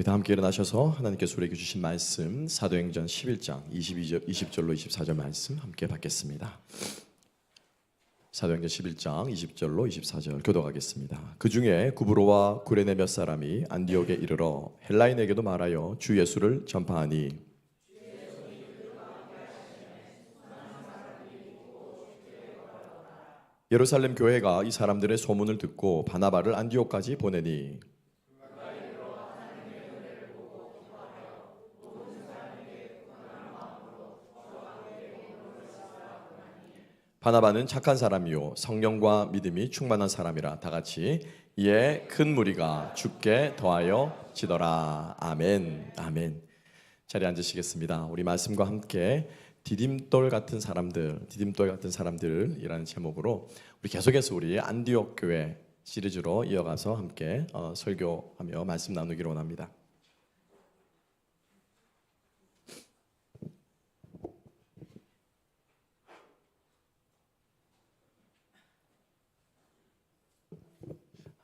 우리 다 함께 일어나셔서 하나님께서 우리에게 주신 말씀 사도행전 11장 20절로 24절 말씀 함께 받겠습니다. 사도행전 11장 20절로 24절 교독하겠습니다. 그 중에 구브로와 구레네 몇 사람이 안디옥에 이르러 헬라인에게도 말하여 주 예수를 전파하니 예루살렘 교회가 이 사람들의 소문을 듣고 바나바를 안디옥까지 보내니 바나바는 착한 사람이요 성령과 믿음이 충만한 사람이라 다 같이 이에 큰 무리가 죽게 더하여 지더라. 아멘. 아멘. 자리에 앉으시겠습니다. 우리 말씀과 함께 디딤돌 같은 사람들이라는 제목으로 우리 계속해서 우리 안디옥 교회 시리즈로 이어가서 함께 설교하며 말씀 나누기를 원합니다.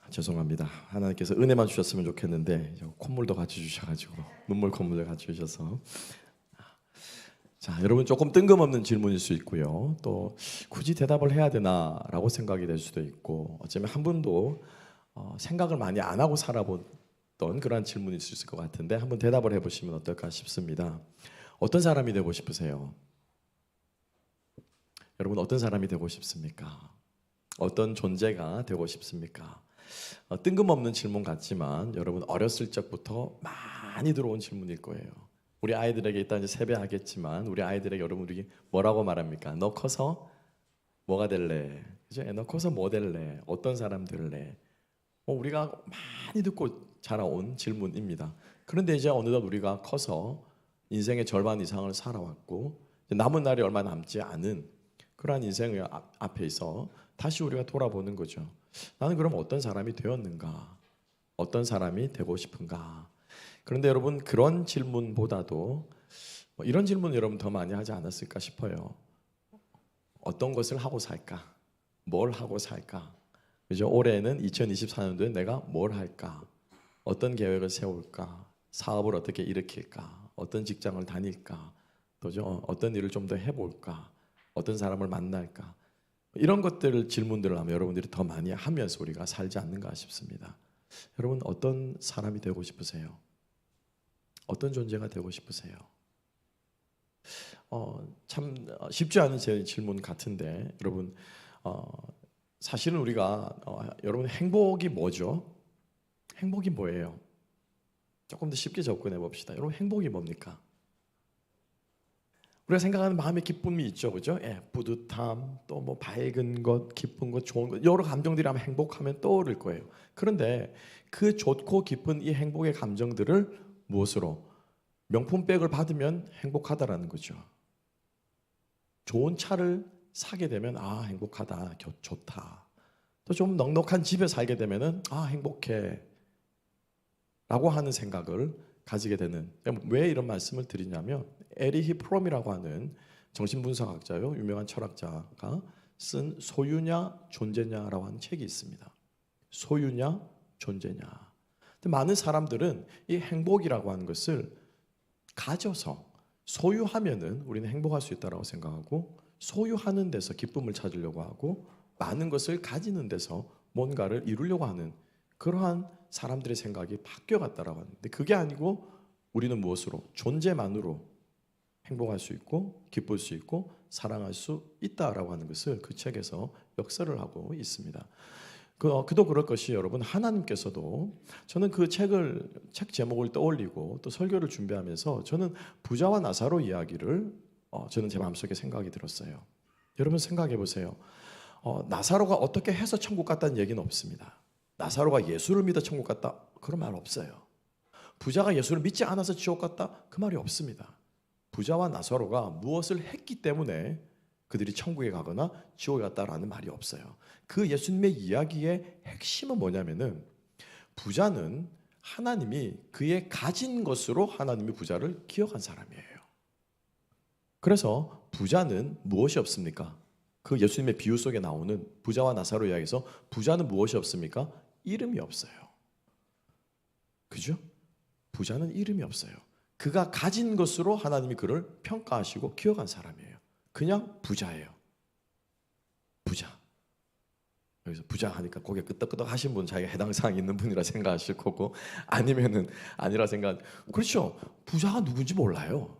죄송합니다. 하나님께서 은혜만 주셨으면 좋겠는데 콧물도 같이 주셔가지고 눈물 콧물을 같이 주셔서 자, 여러분 조금 뜬금없는 질문일 수 있고요. 또 굳이 대답을 해야 되나라고 생각이 될 수도 있고 어쩌면 한 분도 생각을 많이 안 하고 살아봤던 그런 질문일 수 있을 것 같은데 한번 대답을 해보시면 어떨까 싶습니다. 어떤 사람이 되고 싶으세요? 여러분 어떤 사람이 되고 싶습니까? 어떤 존재가 되고 싶습니까? 뜬금없는 질문 같지만 여러분 어렸을 적부터 많이 들어온 질문일 거예요. 우리 아이들에게 이따 이제 세배하겠지만 우리 아이들에게 여러분들이 뭐라고 말합니까? 너 커서 뭐가 될래? 그죠? 너 커서 뭐 될래? 어떤 사람 될래? 우리가 많이 듣고 자라온 질문입니다. 그런데 이제 어느덧 우리가 커서 인생의 절반 이상을 살아왔고 남은 날이 얼마 남지 않은 그러한 인생의 앞에 있어 다시 우리가 돌아보는 거죠. 나는 그럼 어떤 사람이 되었는가? 어떤 사람이 되고 싶은가? 그런데 여러분 그런 질문보다도 이런 질문 여러분 더 많이 하지 않았을까 싶어요. 어떤 것을 하고 살까? 뭘 하고 살까? 그죠? 올해는 2024년도에 내가 뭘 할까? 어떤 계획을 세울까? 사업을 어떻게 일으킬까? 어떤 직장을 다닐까? 또죠? 어떤 일을 좀 더 해볼까? 어떤 사람을 만날까? 이런 것들을 질문들을 하면 여러분들이 더 많이 하면서 우리가 살지 않는가 싶습니다. 여러분 어떤 사람이 되고 싶으세요? 어떤 존재가 되고 싶으세요? 참 쉽지 않은 제 질문 같은데 여러분 사실은 우리가 여러분 행복이 뭐죠? 행복이 뭐예요? 조금 더 쉽게 접근해 봅시다. 여러분 행복이 뭡니까? 우리가 생각하는 마음의 기쁨이 있죠, 그죠? 뿌듯함, 또 뭐 밝은 것, 기쁜 것, 좋은 것 여러 감정들이 아마 행복하면 떠오를 거예요. 그런데 그 좋고 기쁜 이 행복의 감정들을 무엇으로? 명품백을 받으면 행복하다라는 거죠. 좋은 차를 사게 되면 행복하다, 좋다. 또 좀 넉넉한 집에 살게 되면은 행복해 라고 하는 생각을 가지게 되는. 왜 이런 말씀을 드리냐면 에리히 프롬이라고 하는 정신분석학자요, 유명한 철학자가 쓴 소유냐 존재냐라고 하는 책이 있습니다. 소유냐 존재냐. 많은 사람들은 이 행복이라고 하는 것을 가져서 소유하면은 우리는 행복할 수 있다고 생각하고 소유하는 데서 기쁨을 찾으려고 하고 많은 것을 가지는 데서 뭔가를 이루려고 하는 그러한 사람들의 생각이 바뀌어갔다라고 하는데 그게 아니고 우리는 무엇으로? 존재만으로 행복할 수 있고 기쁠 수 있고 사랑할 수 있다라고 하는 것을 그 책에서 역설을 하고 있습니다. 그도 그럴 것이 여러분 하나님께서도 저는 그 책 제목을 떠올리고 또 설교를 준비하면서 저는 부자와 나사로 이야기를 저는 제 마음속에 생각이 들었어요. 여러분 생각해 보세요. 나사로가 어떻게 해서 천국 갔다는 얘기는 없습니다. 나사로가 예수를 믿어 천국 갔다 그런 말 없어요. 부자가 예수를 믿지 않아서 지옥 갔다 그 말이 없습니다. 부자와 나사로가 무엇을 했기 때문에 그들이 천국에 가거나 지옥에 갔다라는 말이 없어요. 그 예수님의 이야기의 핵심은 뭐냐면은 부자는 하나님이 그의 가진 것으로 하나님이 부자를 기억한 사람이에요. 그래서 부자는 무엇이 없습니까? 그 예수님의 비유 속에 나오는 부자와 나사로 이야기에서 부자는 무엇이 없습니까? 이름이 없어요. 그죠? 부자는 이름이 없어요. 그가 가진 것으로 하나님이 그를 평가하시고 기억한 사람이에요. 그냥 부자예요. 부자. 여기서 부자 하니까 고개 끄덕끄덕 하신 분 자기가 해당 사항이 있는 분이라 생각하실 거고, 아니면은 아니라 생각. 그렇죠. 부자가 누군지 몰라요.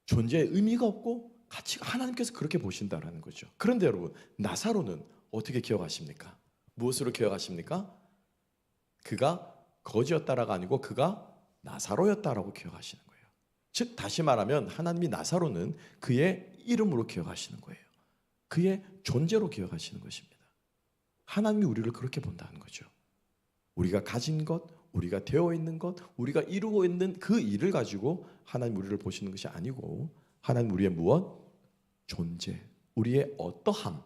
존재의 의미가 없고 가치가 하나님께서 그렇게 보신다라는 거죠. 그런데 여러분, 나사로는 어떻게 기억하십니까? 무엇으로 기억하십니까? 그가 거지였다라가 아니고 그가 나사로였다라고 기억하시는 거예요. 즉 다시 말하면 하나님이 나사로는 그의 이름으로 기억하시는 거예요. 그의 존재로 기억하시는 것입니다. 하나님이 우리를 그렇게 본다는 거죠. 우리가 가진 것, 우리가 되어 있는 것, 우리가 이루고 있는 그 일을 가지고 하나님 우리를 보시는 것이 아니고, 하나님 우리의 무엇? 존재, 우리의 어떠함,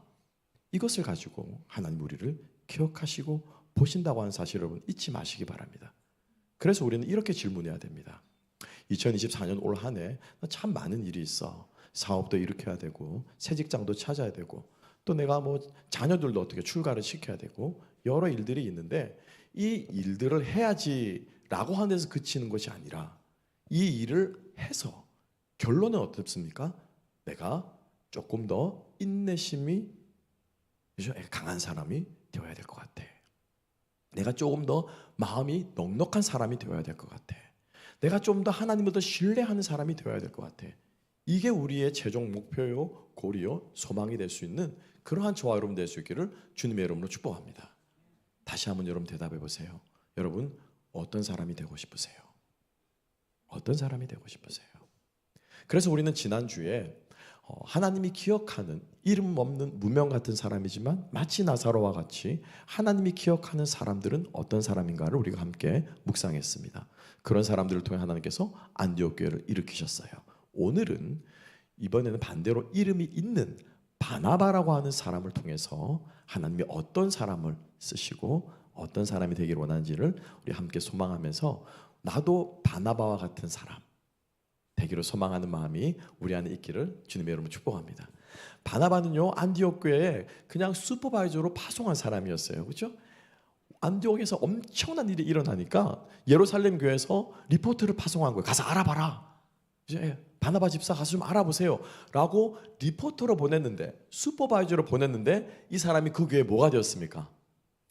이것을 가지고 하나님 우리를 기억하시고 보신다고 하는 사실을 여러분 잊지 마시기 바랍니다. 그래서 우리는 이렇게 질문해야 됩니다. 2024년 올 한 해 참 많은 일이 있어. 사업도 일으켜야 되고, 새 직장도 찾아야 되고, 또 내가 뭐 자녀들도 어떻게 출가를 시켜야 되고, 여러 일들이 있는데 이 일들을 해야지라고 하는 데서 그치는 것이 아니라, 이 일을 해서 결론은 어떻습니까? 내가 조금 더 인내심이 강한 사람이 되어야 될 것 같아. 내가 조금 더 마음이 넉넉한 사람이 되어야 될 것 같아. 내가 좀 더 하나님을 더 신뢰하는 사람이 되어야 될 것 같아. 이게 우리의 최종 목표요, 고리요, 소망이 될 수 있는 그러한 저와 여러분 될 수 있기를 주님의 이름으로 축복합니다. 다시 한번 여러분 대답해 보세요. 여러분 어떤 사람이 되고 싶으세요? 어떤 사람이 되고 싶으세요? 그래서 우리는 지난주에 하나님이 기억하는 이름 없는 무명 같은 사람이지만 마치 나사로와 같이 하나님이 기억하는 사람들은 어떤 사람인가를 우리가 함께 묵상했습니다. 그런 사람들을 통해 하나님께서 안디옥 교회를 일으키셨어요. 오늘은 이번에는 반대로 이름이 있는 바나바라고 하는 사람을 통해서 하나님이 어떤 사람을 쓰시고 어떤 사람이 되기를 원하는지를 우리 함께 소망하면서, 나도 바나바와 같은 사람 되기를 소망하는 마음이 우리 안에 있기를 주님의 이름으로 축복합니다. 바나바는요, 안디옥 교회에 그냥 슈퍼바이저로 파송한 사람이었어요. 그렇죠? 안디옥에서 엄청난 일이 일어나니까 예루살렘 교회에서 리포트를 파송한 거예요. 가서 알아봐라. 이제 바나바 집사 가서 좀 알아보세요 라고 리포터로 보냈는데, 슈퍼바이저로 보냈는데, 이 사람이 그 교회에 뭐가 되었습니까?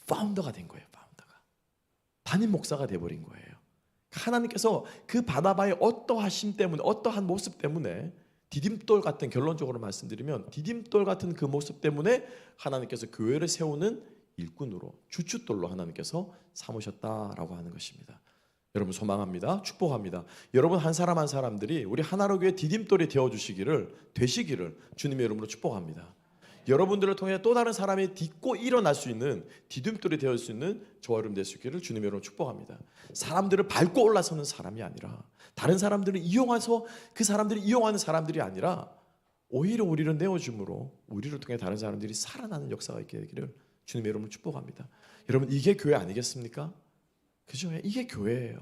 파운더가 된 거예요. 파운더가 담임 목사가 돼버린 거예요. 하나님께서 그 바나바의 어떠하심 때문에, 어떠한 모습 때문에, 디딤돌 같은, 결론적으로 말씀드리면 디딤돌 같은 그 모습 때문에 하나님께서 교회를 세우는 일꾼으로, 주춧돌로 하나님께서 삼으셨다라고 하는 것입니다. 여러분 소망합니다. 축복합니다. 여러분 한 사람 한 사람들이 우리 하나로 교회 디딤돌이 되시기를 주님의 이름으로 축복합니다. 여러분들을 통해 또 다른 사람이 딛고 일어날 수 있는 디딤돌이 되어 수 있는 저와 여러분 될 수 있기를 주님의 이름으로 축복합니다. 사람들을 밟고 올라서는 사람이 아니라, 다른 사람들을 이용해서 그 사람들이 이용하는 사람들이 아니라, 오히려 우리를 내어줌으로 우리를 통해 다른 사람들이 살아나는 역사가 있게 되기를 주님의 이름으로 축복합니다. 여러분 이게 교회 아니겠습니까? 그죠? 이게 교회예요.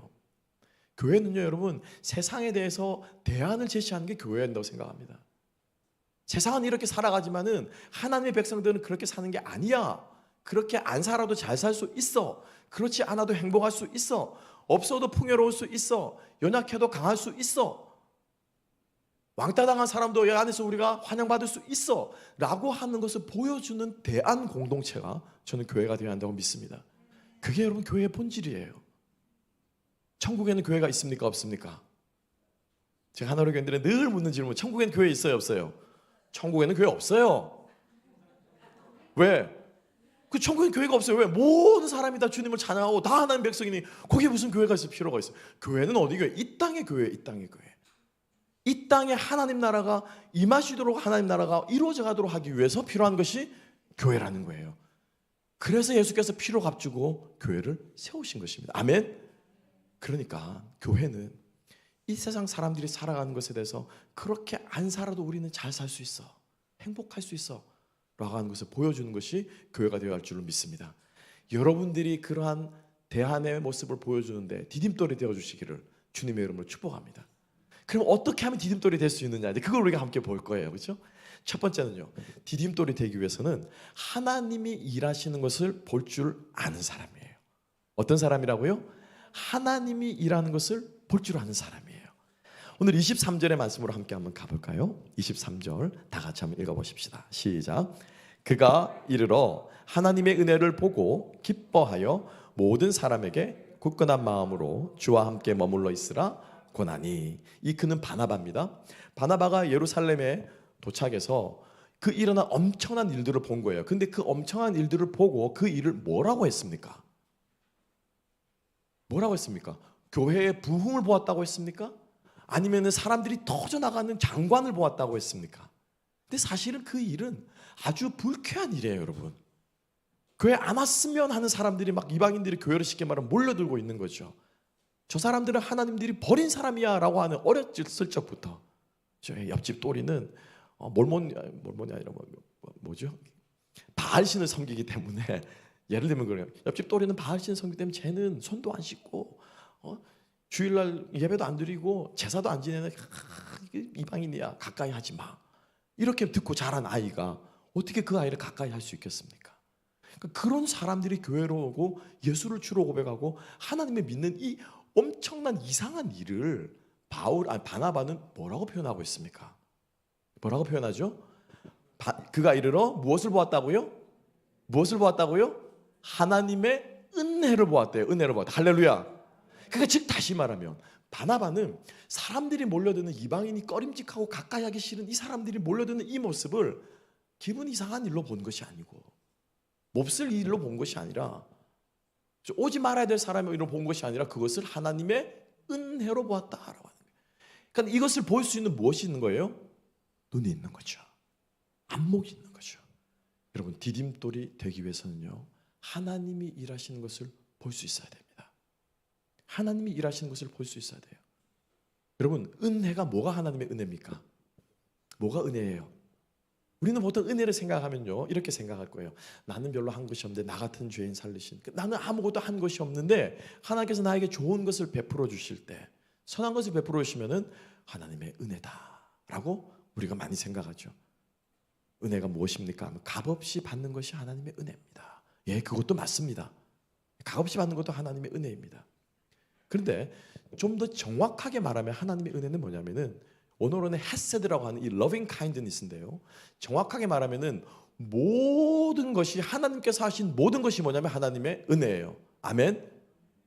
교회는요, 여러분 세상에 대해서 대안을 제시하는 게 교회야 된다고 생각합니다. 세상은 이렇게 살아가지만은 하나님의 백성들은 그렇게 사는 게 아니야. 그렇게 안 살아도 잘 살 수 있어. 그렇지 않아도 행복할 수 있어. 없어도 풍요로울 수 있어. 연약해도 강할 수 있어. 왕따 당한 사람도 이 안에서 우리가 환영받을 수 있어 라고 하는 것을 보여주는 대안 공동체가 저는 교회가 되어야 한다고 믿습니다. 그게 여러분 교회의 본질이에요. 천국에는 교회가 있습니까? 없습니까? 제가 하나로 교인들에 늘 묻는 질문, 천국에는 교회 있어요? 없어요? 천국에는 교회 없어요. 왜? 그 천국에는 교회가 없어요. 왜? 모든 사람이 다 주님을 찬양하고 다 하나님 백성이니 거기에 무슨 교회가 있을 필요가 있어요? 교회는 어디 교회? 이 땅의 교회, 이 땅의 교회. 이 땅에 하나님 나라가 임하시도록, 하나님 나라가 이루어져 가도록 하기 위해서 필요한 것이 교회라는 거예요. 그래서 예수께서 피로 값주고 교회를 세우신 것입니다. 아멘. 그러니까 교회는 이 세상 사람들이 살아가는 것에 대해서 그렇게 안 살아도 우리는 잘 살 수 있어, 행복할 수 있어 라고 하는 것을 보여주는 것이 교회가 되어야 할 줄로 믿습니다. 여러분들이 그러한 대안의 모습을 보여주는데 디딤돌이 되어주시기를 주님의 이름으로 축복합니다. 그럼 어떻게 하면 디딤돌이 될 수 있느냐, 그걸 우리가 함께 볼 거예요. 그렇죠? 첫 번째는요, 디딤돌이 되기 위해서는 하나님이 일하시는 것을 볼 줄 아는 사람이에요. 어떤 사람이라고요? 하나님이 일하는 것을 볼 줄 아는 사람이에요. 오늘 23절의 말씀으로 함께 한번 가볼까요? 23절 다 같이 한번 읽어보십시다. 시작. 그가 이르러 하나님의 은혜를 보고 기뻐하여 모든 사람에게 굳건한 마음으로 주와 함께 머물러 있으라 고나니. 이 그는 바나바입니다. 바나바가 예루살렘에 도착해서 그 일어난 엄청난 일들을 본 거예요. 근데 그 엄청난 일들을 보고 그 일을 뭐라고 했습니까? 뭐라고 했습니까? 교회의 부흥을 보았다고 했습니까? 아니면 사람들이 터져나가는 장관을 보았다고 했습니까? 근데 사실은 그 일은 아주 불쾌한 일이에요, 여러분. 교회 안 왔으면 하는 사람들이 막 이방인들이 교회를 쉽게 말하면 몰려들고 있는 거죠. 저 사람들은 하나님들이 버린 사람이야 라고 하는 어렸을 적부터. 저희 옆집 또리는 몰몬이 아니라 뭐죠? 바알신을 섬기기 때문에 예를 들면 그래요. 옆집 또리는 바알신을 섬기기 때문에 쟤는 손도 안 씻고 주일날 예배도 안 드리고 제사도 안 지내는 이방인이야. 가까이 하지 마. 이렇게 듣고 자란 아이가 어떻게 그 아이를 가까이 할 수 있겠습니까? 그런 사람들이 교회로 오고 예수를 주로 고백하고 하나님을 믿는 이 엄청난 이상한 일을 바나바는 뭐라고 표현하고 있습니까? 뭐라고 표현하죠? 그가 이르러 무엇을 보았다고요? 무엇을 보았다고요? 하나님의 은혜를 보았대요. 은혜를 보았다. 할렐루야. 그러니까 즉 다시 말하면 바나바는 사람들이 몰려드는 이방인이 꺼림직하고 가까이 하기 싫은 이 사람들이 몰려드는 이 모습을 기분 이상한 일로 본 것이 아니고 몹쓸 일로 본 것이 아니라 오지 말아야 될 사람의 일로 본 것이 아니라 그것을 하나님의 은혜로 보았다라고 하는 거예요. 그러니까 이것을 볼 수 있는 무엇이 있는 거예요? 눈이 있는 거죠. 안목이 있는 거죠. 여러분 디딤돌이 되기 위해서는요 하나님이 일하시는 것을 볼 수 있어야 됩니다. 하나님이 일하시는 것을 볼 수 있어야 돼요. 여러분 은혜가 뭐가 하나님의 은혜입니까? 뭐가 은혜예요? 우리는 보통 은혜를 생각하면요 이렇게 생각할 거예요. 나는 별로 한 것이 없는데 나 같은 죄인 살리신, 나는 아무것도 한 것이 없는데 하나님께서 나에게 좋은 것을 베풀어 주실 때, 선한 것을 베풀어 주시면은 하나님의 은혜다라고 우리가 많이 생각하죠. 은혜가 무엇입니까? 하면 값없이 받는 것이 하나님의 은혜입니다. 예, 그것도 맞습니다. 값없이 받는 것도 하나님의 은혜입니다. 그런데 좀 더 정확하게 말하면 하나님의 은혜는 뭐냐면은 원어로는 헤세드라고 하는 이 loving kindness인데요. 정확하게 말하면은 모든 것이 하나님께서 하신 모든 것이 뭐냐면 하나님의 은혜예요. 아멘.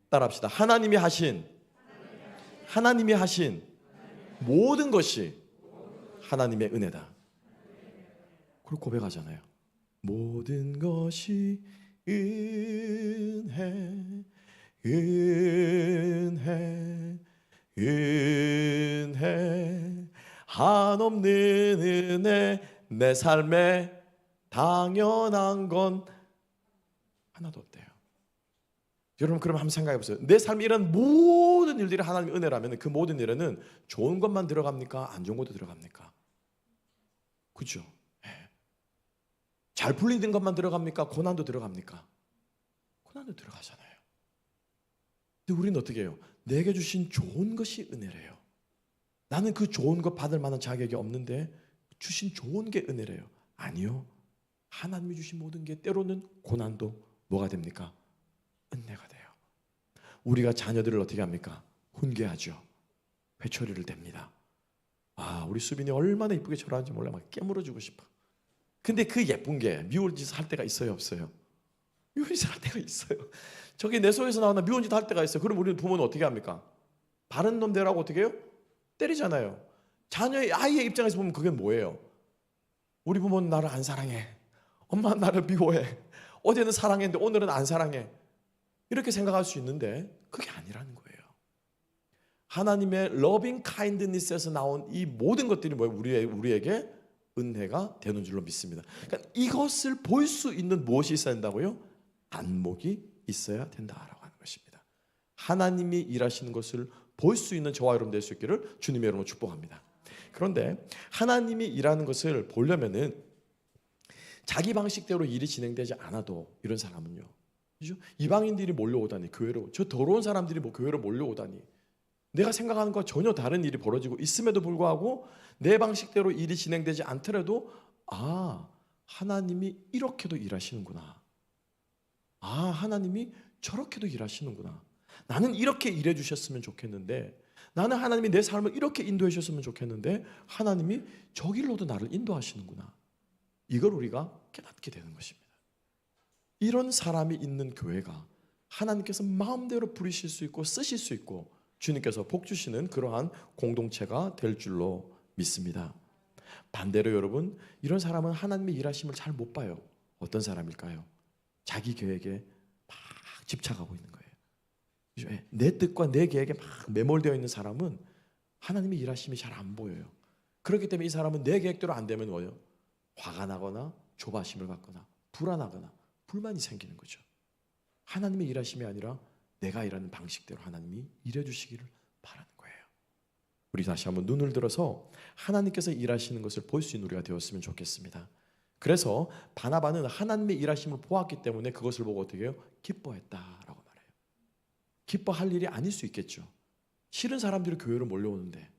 따라합시다. 하나님이 하신 모든 것이 하나님의 은혜다. 그걸 고백하잖아요. 모든 것이 은혜 한없는 은혜 내 삶에 당연한 건 하나도 없대요. 여러분 그럼 한번 생각해 보세요. 내 삶에 이런 모든 일들이 하나님의 은혜라면 그 모든 일에는 좋은 것만 들어갑니까? 안 좋은 것도 들어갑니까? 그죠? 잘 풀리는 것만 들어갑니까? 고난도 들어갑니까? 고난도 들어가잖아요. 근데 우리는 어떻게 해요? 내게 주신 좋은 것이 은혜래요. 나는 그 좋은 것 받을 만한 자격이 없는데 주신 좋은 게 은혜래요. 아니요. 하나님이 주신 모든 게 때로는 고난도 뭐가 됩니까? 은혜가 돼요. 우리가 자녀들을 어떻게 합니까? 훈계하죠. 회초리를 댑니다. 아, 우리 수빈이 얼마나 이쁘게 절하는지 몰라. 막 깨물어주고 싶어. 근데 그 예쁜 게 미운 짓을 할 때가 있어요, 없어요? 미운 짓을 할 때가 있어요. 저게 내 속에서 나오는 미운 짓 할 때가 있어요. 그럼 우리는 부모는 어떻게 합니까? 바른 놈 되라고 어떻게 해요? 때리잖아요. 아이의 입장에서 보면 그게 뭐예요? 우리 부모는 나를 안 사랑해. 엄마는 나를 미워해. 어제는 사랑했는데 오늘은 안 사랑해. 이렇게 생각할 수 있는데 그게 아니라는 거예요. 하나님의 loving kindness에서 나온 이 모든 것들이 뭐예요? 우리에게 은혜가 되는 줄로 믿습니다. 그러니까 이것을 볼 수 있는 무엇이 있어야 된다고요? 안목이 있어야 된다라고 하는 것입니다. 하나님이 일하시는 것을 볼 수 있는 저와 여러분 될 수 있기를 주님의 이름으로 축복합니다. 그런데 하나님이 일하는 것을 보려면은 자기 방식대로 일이 진행되지 않아도 이런 사람은요. 그죠? 이방인들이 몰려오다니 교회로, 저 더러운 사람들이 뭐 교회로 몰려오다니, 내가 생각하는 것과 전혀 다른 일이 벌어지고 있음에도 불구하고 내 방식대로 일이 진행되지 않더라도 아, 하나님이 이렇게도 일하시는구나. 아, 하나님이 저렇게도 일하시는구나. 나는 이렇게 일해 주셨으면 좋겠는데, 나는 하나님이 내 삶을 이렇게 인도해 주셨으면 좋겠는데 하나님이 저 길로도 나를 인도하시는구나. 이걸 우리가 깨닫게 되는 것입니다. 이런 사람이 있는 교회가 하나님께서 마음대로 부리실 수 있고 쓰실 수 있고 주님께서 복 주시는 그러한 공동체가 될 줄로 믿습니다. 반대로 여러분, 이런 사람은 하나님의 일하심을 잘 못 봐요. 어떤 사람일까요? 자기 계획에 막 집착하고 있는 거예요. 내 뜻과 내 계획에 막 매몰되어 있는 사람은 하나님의 일하심이 잘 안 보여요. 그렇기 때문에 이 사람은 내 계획대로 안 되면 뭐예요? 화가 나거나 조바심을 갖거나 불안하거나 불만이 생기는 거죠. 하나님의 일하심이 아니라 내가 일하는 방식대로 하나님이 일해 주시기를 바라는 거예요. 우리 다시 한번 눈을 들어서 하나님께서 일하시는 것을 볼 수 있는 우리가 되었으면 좋겠습니다. 그래서 바나바는 하나님의 일하심을 보았기 때문에 그것을 보고 어떻게 해요? 기뻐했다라고 말해요. 기뻐할 일이 아닐 수 있겠죠. 싫은 사람들이 교회로 몰려오는데,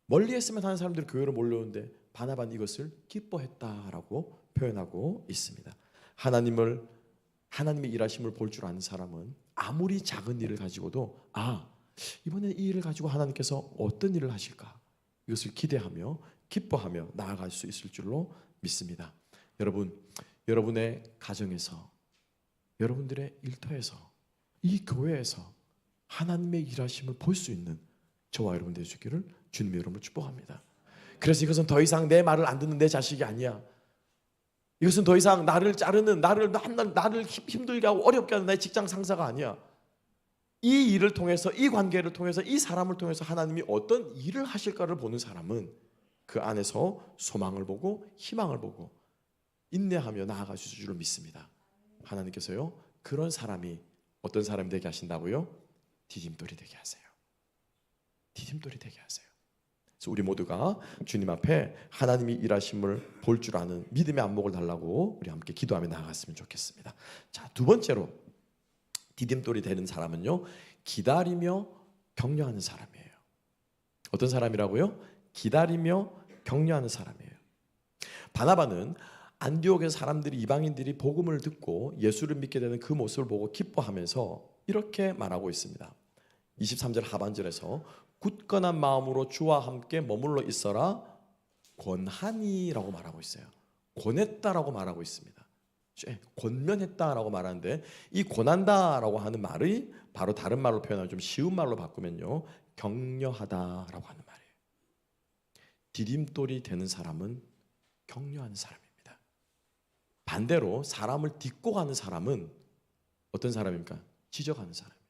멀리 했으면 하는 사람들이 교회로 몰려오는데 바나바는 이것을 기뻐했다라고 표현하고 있습니다. 하나님의 일하심을 볼 줄 아는 사람은 아무리 작은 일을 가지고도 이번에 이 일을 가지고 하나님께서 어떤 일을 하실까, 이것을 기대하며 기뻐하며 나아갈 수 있을 줄로 믿습니다. 여러분, 여러분의 가정에서, 여러분들의 일터에서, 이 교회에서 하나님의 일하심을 볼 수 있는 저와 여러분 되시기를 주님의 이름으로 축복합니다. 그래서 이것은 더 이상 내 말을 안 듣는 내 자식이 아니야. 이것은 더 이상 나를 자르는, 나를 힘들게 하고 어렵게 하는 나의 직장 상사가 아니야. 이 일을 통해서, 이 관계를 통해서, 이 사람을 통해서 하나님이 어떤 일을 하실까를 보는 사람은 그 안에서 소망을 보고 희망을 보고 인내하며 나아갈 수 있을 줄로 믿습니다. 하나님께서요, 그런 사람이 어떤 사람이 되게 하신다고요? 디딤돌이 되게 하세요. 디딤돌이 되게 하세요. 그래서 우리 모두가 주님 앞에 하나님이 일하심을 볼 줄 아는 믿음의 안목을 달라고 우리 함께 기도하며 나아갔으면 좋겠습니다. 자, 두 번째로 디딤돌이 되는 사람은요, 기다리며 격려하는 사람이에요. 어떤 사람이라고요? 기다리며 격려하는 사람이에요. 바나바는 안디옥의 사람들이, 이방인들이 복음을 듣고 예수를 믿게 되는 그 모습을 보고 기뻐하면서 이렇게 말하고 있습니다. 23절 하반절에서 굳건한 마음으로 주와 함께 머물러 있어라 권하니라고 말하고 있어요. 권했다라고 말하고 있습니다. 권면했다라고 말하는데, 이 권한다라고 하는 말이 바로 다른 말로 표현하면 좀 쉬운 말로 바꾸면요, 격려하다라고 하는 말이에요. 디딤돌이 되는 사람은 격려하는 사람입니다. 반대로 사람을 딛고 가는 사람은 어떤 사람입니까? 지적하는 사람이에요.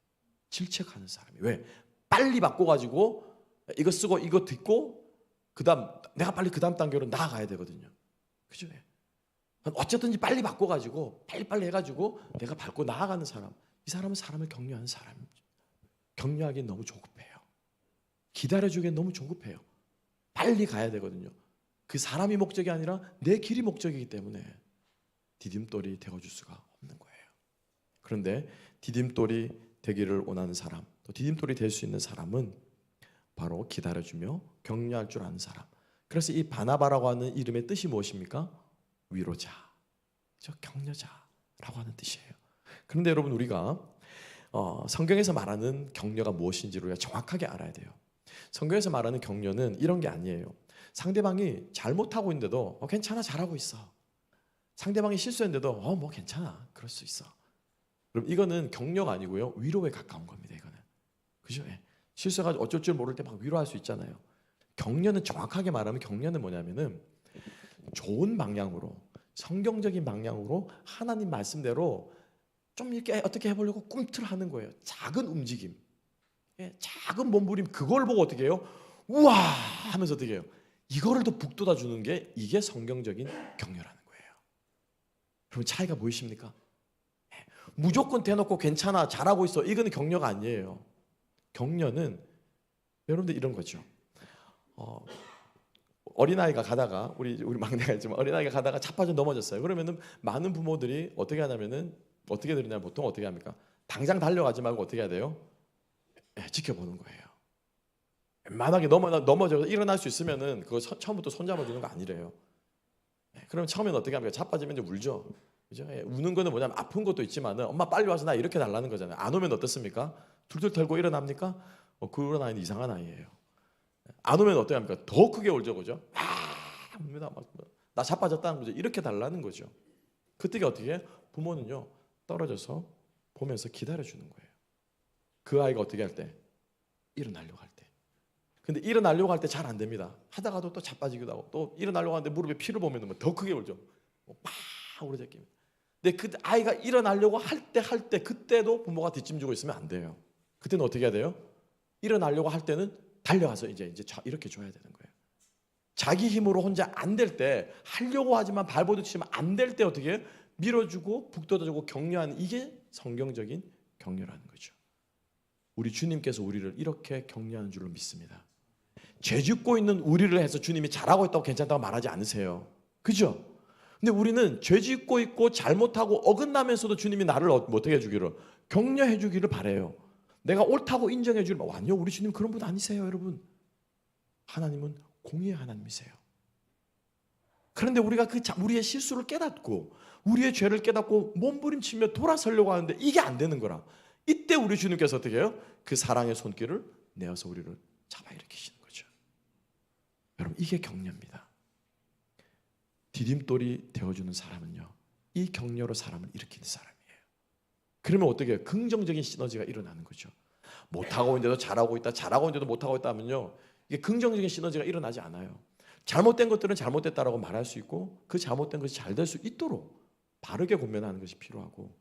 질책하는 사람이에요. 왜? 빨리 바꿔가지고 이거 쓰고 이거 딛고 그다음 내가 빨리 그다음 단계로 나아가야 되거든요. 그죠? 어쨌든지 빨리 바꿔가지고 빨리빨리 해가지고 내가 밟고 나아가는 사람, 이 사람은 사람을 격려하는 사람이죠. 격려하기엔 너무 조급해요. 기다려주기엔 너무 조급해요. 빨리 가야 되거든요. 그 사람이 목적이 아니라 내 길이 목적이기 때문에 디딤돌이 되어줄 수가 없는 거예요. 그런데 디딤돌이 되기를 원하는 사람, 또 디딤돌이 될 수 있는 사람은 바로 기다려주며 격려할 줄 아는 사람. 그래서 이 바나바라고 하는 이름의 뜻이 무엇입니까? 위로자, 격려자라고 하는 뜻이에요. 그런데 여러분, 우리가 성경에서 말하는 격려가 무엇인지를 우리가 정확하게 알아야 돼요. 성경에서 말하는 격려는 이런 게 아니에요. 상대방이 잘못하고 있는데도 괜찮아, 잘하고 있어. 상대방이 실수했는데도 뭐 괜찮아, 그럴 수 있어. 그럼 이거는 격려가 아니고요, 위로에 가까운 겁니다. 이거는, 그죠? 실수해가지고 어쩔 줄 모를 때 막 위로할 수 있잖아요. 격려는, 정확하게 말하면 격려는 뭐냐면은 좋은 방향으로, 성경적인 방향으로 하나님 말씀대로 좀 이렇게 어떻게 해보려고 꿈틀하는 거예요. 작은 움직임, 작은 몸부림, 그걸 보고 어떻게 해요? 우와 하면서 어떻게 해요? 이거를 더 북돋아 주는 게, 이게 성경적인 격려라는 거예요. 그럼 차이가 보이십니까? 무조건 대놓고 괜찮아, 잘하고 있어, 이거는 격려가 아니에요. 격려는 여러분들 이런 거죠. 어린아이가 가다가, 우리 막내가 있지만 어린아이가 가다가 자빠져 넘어졌어요. 그러면은 많은 부모들이 어떻게 하냐면은, 어떻게 들으냐면 보통 어떻게 합니까? 당장 달려가지 말고 어떻게 해야 돼요? 지켜보는 거예요. 웬만하게 넘어져서 일어날 수 있으면은 그거 처음부터 손잡아주는 거 아니래요. 그러면 처음에는 어떻게 합니까? 자빠지면 이제 울죠. 그죠? 예, 우는 거는 뭐냐면 아픈 것도 있지만은 엄마 빨리 와서 나 이렇게 달라는 거잖아요. 안 오면 어떻습니까? 둘둘 털고 일어납니까? 그런 아이는 이상한 아이예요. 안 오면 어떻게 합니까? 더 크게 울죠, 그죠? 웁니다. 나 자빠졌다는 거죠. 이렇게 달라는 거죠. 그때 어떻게 해요? 부모는요 떨어져서 보면서 기다려주는 거예요. 그 아이가 어떻게 할 때? 일어나려고 할 때. 근데 일어나려고 할 때 잘 안 됩니다. 하다가도 또 자빠지기도 하고 또 일어나려고 하는데 무릎에 피를 보면 더 크게 울죠. 막 울어제낍니다. 근데 그 아이가 일어나려고 할 때 그때도 부모가 뒷짐지고 있으면 안 돼요. 그때는 어떻게 해야 돼요? 일어나려고 할 때는 달려가서 이제 이렇게 줘야 되는 거예요. 자기 힘으로 혼자 안 될 때 하려고 하지만 발버둥 치면 안 될 때 어떻게 해요? 밀어주고 북돋아주고 격려하는 이게 성경적인 격려라는 거죠. 우리 주님께서 우리를 이렇게 격려하는 줄로 믿습니다. 죄 짓고 있는 우리를 해서 주님이 잘하고 있다고 괜찮다고 말하지 않으세요. 그죠? 근데 우리는 죄 짓고 있고 잘못하고 어긋나면서도 주님이 나를 어떻게 해주기를? 격려해 주기를 바래요. 내가 옳다고 인정해 주기를. 아니요, 우리 주님 그런 분 아니세요, 여러분. 하나님은 공의의 하나님이세요. 그런데 우리가 우리의 실수를 깨닫고 우리의 죄를 깨닫고 몸부림치며 돌아서려고 하는데 이게 안 되는 거라. 이때 우리 주님께서 어떻게 해요? 그 사랑의 손길을 내어서 우리를 잡아 일으키시는 거죠. 여러분, 이게 격려입니다. 디딤돌이 되어주는 사람은요, 이 격려로 사람을 일으키는 사람이에요. 그러면 어떻게 해요? 긍정적인 시너지가 일어나는 거죠. 못하고 있는데도 잘하고 있다, 잘하고 있는데도 못하고 있다 하면요, 이게 긍정적인 시너지가 일어나지 않아요. 잘못된 것들은 잘못됐다라고 말할 수 있고 그 잘못된 것이 잘 될 수 있도록 바르게 권면하는 것이 필요하고,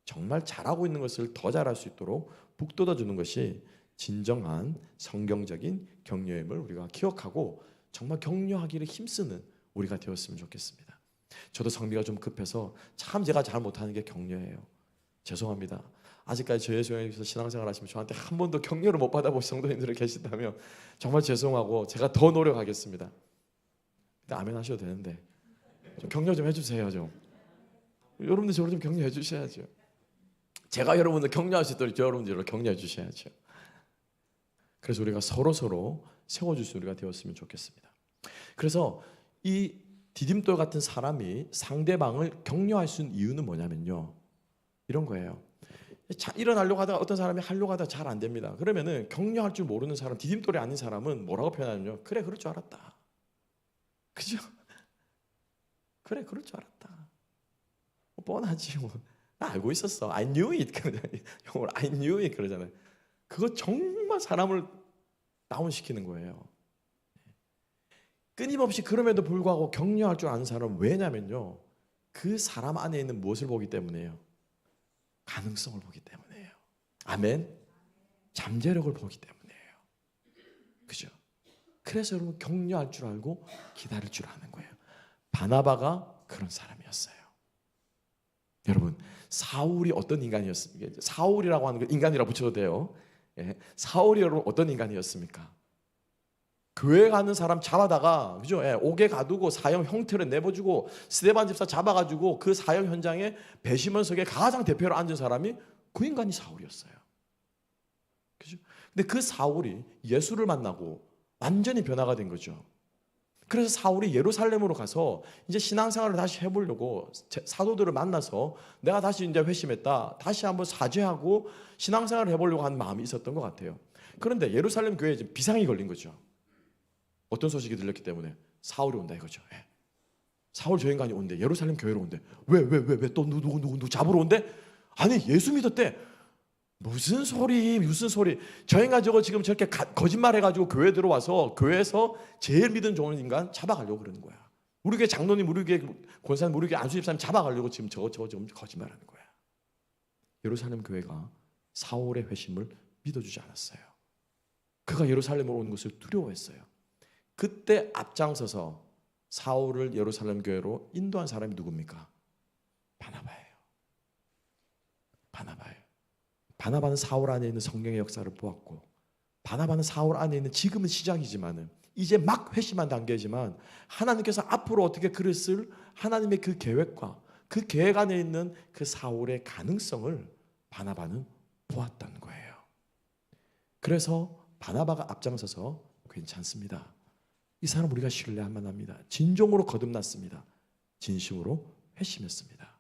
정말 잘하고 있는 것을 더 잘할 수 있도록 북돋아주는 것이 진정한 성경적인 격려임을 우리가 기억하고 정말 격려하기를 힘쓰는 우리가 되었으면 좋겠습니다. 저도 성미가 좀 급해서 참 제가 잘 못하는 게 격려예요. 죄송합니다. 아직까지 저의 교회에서 신앙생활 하시면 저한테 한 번도 격려를 못 받아보신 성도님들이 계신다면 정말 죄송하고 제가 더 노력하겠습니다. 근데 아멘 하셔도 되는데 좀 격려 좀 해주세요. 좀 여러분들 저를 좀 격려해 주셔야죠. 제가 여러분들 격려할 수 있도록 여러분들을 격려해 주셔야죠. 그래서 우리가 서로 세워줄 수 우리가 되었으면 좋겠습니다. 그래서 이 디딤돌 같은 사람이 상대방을 격려할 수 있는 이유는 뭐냐면요, 이런 거예요. 일어나려고 하다가 어떤 사람이 하려고 하다가 잘 안 됩니다. 그러면은 격려할 줄 모르는 사람, 디딤돌이 아닌 사람은 뭐라고 표현하냐면요, 그래 그럴 줄 알았다. 그죠? 그래 그럴 줄 알았다. 뻔하지 뭐. 나 알고 있었어. I knew it. 영어로 I knew it 그러잖아요. 그거 정말 사람을 다운시키는 거예요. 끊임없이 그럼에도 불구하고 격려할 줄 아는 사람은 왜냐면요, 그 사람 안에 있는 무엇을 보기 때문에요? 가능성을 보기 때문에요. 아멘. 잠재력을 보기 때문이에요. 그죠? 그래서 여러분 격려할 줄 알고 기다릴 줄 아는 거예요. 바나바가 그런 사람이었어요. 여러분, 사울이 어떤 인간이었습니까? 사울이라고 하는 거 인간이라고 붙여도 돼요. 예. 사울이 여러분 어떤 인간이었습니까? 교회 가는 사람 잡아다가, 그죠? 예, 옥에 가두고 사형 형태를 내버주고 스데반 집사 잡아가지고 그 사형 현장에 배심원석에 가장 대표로 앉은 사람이 그 인간이 사울이었어요. 그죠? 근데 그 사울이 예수를 만나고 완전히 변화가 된 거죠. 그래서 사울이 예루살렘으로 가서 이제 신앙생활을 다시 해보려고 사도들을 만나서 내가 다시 이제 회심했다, 다시 한번 사죄하고 신앙생활을 해보려고 하는 마음이 있었던 것 같아요. 그런데 예루살렘 교회에 지금 비상이 걸린 거죠. 어떤 소식이 들렸기 때문에 사울이 온다 이거죠. 예. 사울 저 인간이 온대. 예루살렘 교회로 온대. 왜 또 누구 잡으러 온대? 아니 예수 믿었대. 무슨 소리. 저 인간 저거 지금 저렇게 거짓말해가지고 교회 들어와서 교회에서 제일 믿음 좋은 인간 잡아가려고 그러는 거야. 우리 교회 장로님, 우리 교회 권사님, 우리 교회 안수집사님 잡아가려고 지금 저거 지금 거짓말하는 거야. 예루살렘 교회가 사울의 회심을 믿어주지 않았어요. 그가 예루살렘으로 오는 것을 두려워했어요. 그때 앞장서서 사울을 예루살렘 교회로 인도한 사람이 누굽니까? 바나바예요. 바나바는 사울 안에 있는 성령의 역사를 보았고, 바나바는 사울 안에 있는, 지금은 시작이지만은 이제 막 회심한 단계지만 하나님께서 앞으로 어떻게 그랬을 하나님의 그 계획과 그 계획 안에 있는 그 사울의 가능성을 바나바는 보았다는 거예요. 그래서 바나바가 앞장서서 괜찮습니다, 이 사람 우리가 신뢰할 만합니다, 진정으로 거듭났습니다, 진심으로 회심했습니다,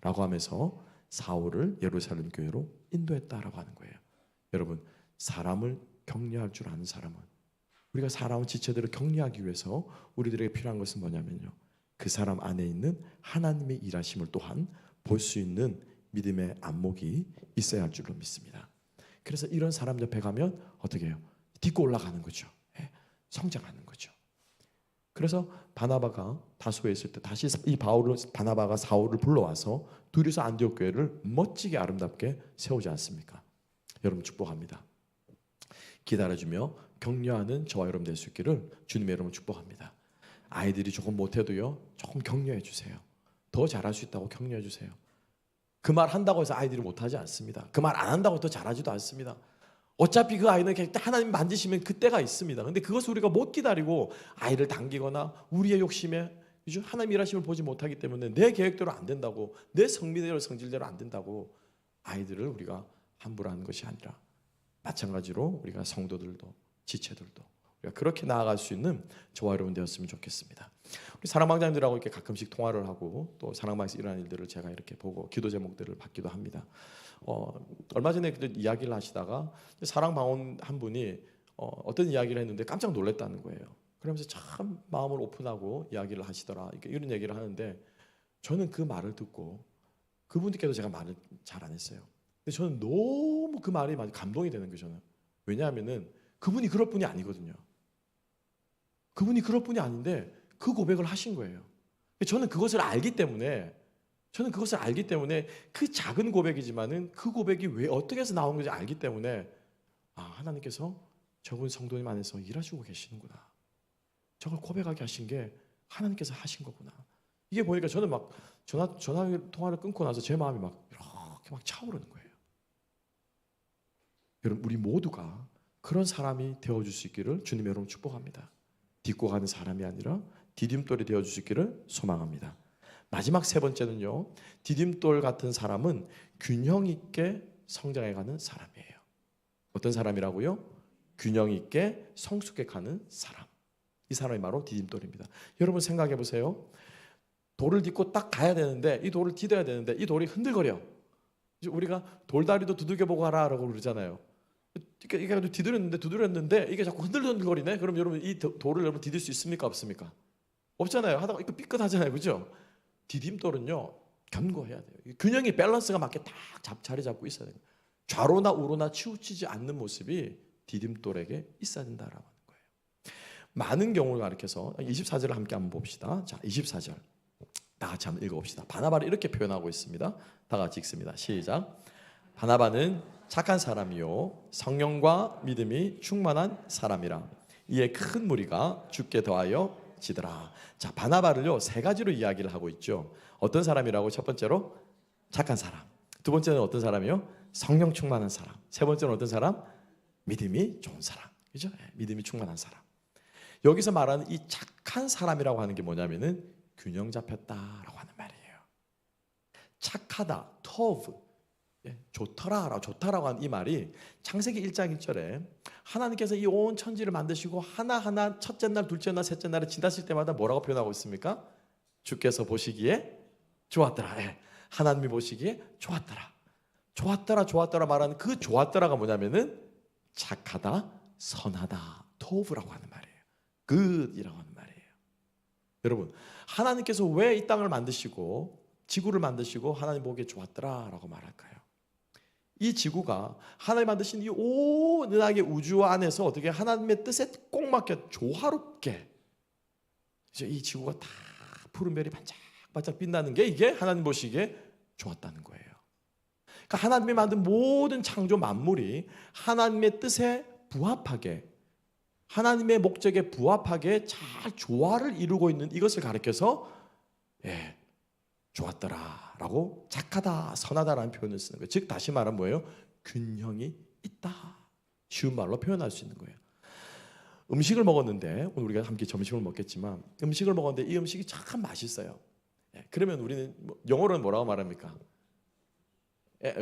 라고 하면서 사울을 예루살렘 교회로 인도했다라고 하는 거예요. 여러분, 사람을 격려할 줄 아는 사람은, 우리가 사람의 지체들을 격려하기 위해서 우리들에게 필요한 것은 뭐냐면요, 그 사람 안에 있는 하나님의 일하심을 또한 볼 수 있는 믿음의 안목이 있어야 할 줄로 믿습니다. 그래서 이런 사람 옆에 가면 어떻게 해요? 딛고 올라가는 거죠. 성장하는 거죠. 그래서 바나바가 다소에 있을 때 다시 바나바가 사울을 불러와서 둘이서 안디옥 교회를 멋지게 아름답게 세우지 않습니까? 여러분, 축복합니다. 기다려주며 격려하는 저와 여러분 될 수 있기를 주님의 이름으로 축복합니다. 아이들이 조금 못해도요, 조금 격려해 주세요. 더 잘할 수 있다고 격려해 주세요. 그 말 한다고 해서 아이들이 못하지 않습니다. 그 말 안 한다고 더 잘하지도 않습니다. 어차피 그 아이는 하나님 만지시면 그때가 있습니다. 근데 그것을 우리가 못 기다리고 아이를 당기거나 우리의 욕심에 하나님 일하심을 보지 못하기 때문에 내 계획대로 안 된다고, 내 성미대로 성질대로 안 된다고 아이들을 우리가 함부로 하는 것이 아니라, 마찬가지로 우리가 성도들도 지체들도 우리가 그렇게 나아갈 수 있는 저와 여러분 되었으면 좋겠습니다. 우리 사랑방장님들하고 이렇게 가끔씩 통화를 하고 또 사랑방에서 일어나는 일들을 제가 이렇게 보고 기도 제목들을 받기도 합니다. 얼마 전에 이야기를 하시다가 사랑방원 한 분이 어떤 이야기를 했는데 깜짝 놀랐다는 거예요. 그러면서 참 마음을 오픈하고 이야기를 하시더라, 이런 얘기를 하는데, 저는 그 말을 듣고 그분께도 제가 말을 잘 안 했어요. 근데 저는 너무 그 말이 많이 감동이 되는 거예요. 저는. 왜냐하면은 그분이 그럴 분이 아니거든요. 그분이 그럴 분이 아닌데 그 고백을 하신 거예요. 저는 그것을 알기 때문에 그 작은 고백이지만은 그 고백이 왜 어떻게 해서 나온 건지 알기 때문에, 하나님께서 저분 성도님 안에서 일하시고 계시는구나, 저걸 고백하게 하신 게 하나님께서 하신 거구나. 이게 보니까 저는 막 전화 통화를 끊고 나서 제 마음이 막 이렇게 막 차오르는 거예요. 여러분, 우리 모두가 그런 사람이 되어줄 수 있기를 주님의 이름으로 축복합니다. 딛고 가는 사람이 아니라 디딤돌이 되어줄 수 있기를 소망합니다. 마지막 세 번째는요, 디딤돌 같은 사람은 균형 있게 성장해가는 사람이에요. 어떤 사람이라고요? 균형 있게 성숙해 가는 사람. 이 사람이 바로 디딤돌입니다. 여러분 생각해 보세요. 돌을 딛고 딱 가야 되는데, 이 돌을 디뎌야 되는데 이 돌이 흔들거려. 우리가 돌다리도 두들겨보고 하라라고 그러잖아요. 이게 두드렸는데 이게 자꾸 흔들거리네. 그럼 여러분 이 돌을 여러분 디딜 수 있습니까, 없습니까? 없잖아요. 하다가 이거 삐끗하잖아요, 그죠? 디딤돌은요, 견고해야 돼요. 균형이, 밸런스가 맞게 딱 자리 잡고 있어야 돼요. 좌로나 우로나 치우치지 않는 모습이 디딤돌에게 있어야 된다라고 하는 거예요. 많은 경우를 가리켜서 24절을 함께 한번 봅시다. 자, 24절 다 같이 한번 읽어봅시다. 바나바를 이렇게 표현하고 있습니다. 다 같이 읽습니다. 시작. 바나바는 착한 사람이요 성령과 믿음이 충만한 사람이라. 이에 큰 무리가 주께 더하여 지더라. 자, 바나바를요 세 가지로 이야기를 하고 있죠. 어떤 사람이라고? 첫 번째로 착한 사람, 두 번째는 어떤 사람이요? 성령 충만한 사람, 세 번째는 어떤 사람? 믿음이 좋은 사람, 그죠? 믿음이 충만한 사람. 여기서 말하는 이 착한 사람이라고 하는 게 뭐냐면은 균형 잡혔다라고 하는 말이에요. 착하다, 터브, 좋다라고 하는 이 말이 창세기 1장 1절에 하나님께서 이 온 천지를 만드시고 하나하나 첫째 날, 둘째 날, 셋째 날에 지나실 때마다 뭐라고 표현하고 있습니까? 주께서 보시기에 좋았더라. 하나님이 보시기에 좋았더라 말하는 그 좋았더라가 뭐냐면은 착하다, 선하다, 토브라고 하는 말이에요. good이라고 하는 말이에요. 여러분, 하나님께서 왜 이 땅을 만드시고 지구를 만드시고 하나님 보기에 좋았더라라고 말할까요? 이 지구가 하나님 만드신 이 온 은하계 우주 안에서 어떻게 하나님의 뜻에 꼭 맞게 조화롭게 이 지구가 다 푸른 별이 반짝반짝 빛나는 게 이게 하나님 보시기에 좋았다는 거예요. 그러니까 하나님이 만든 모든 창조 만물이 하나님의 뜻에 부합하게, 하나님의 목적에 부합하게 잘 조화를 이루고 있는 이것을 가리켜서 좋았더라라고 착하다, 선하다라는 표현을 쓰는 거예요. 즉 다시 말하면 뭐예요? 균형이 있다. 쉬운 말로 표현할 수 있는 거예요. 음식을 먹었는데, 오늘 우리가 함께 점심을 먹겠지만 음식을 먹었는데 이 음식이 참 맛있어요. 그러면 우리는 영어로는 뭐라고 말합니까?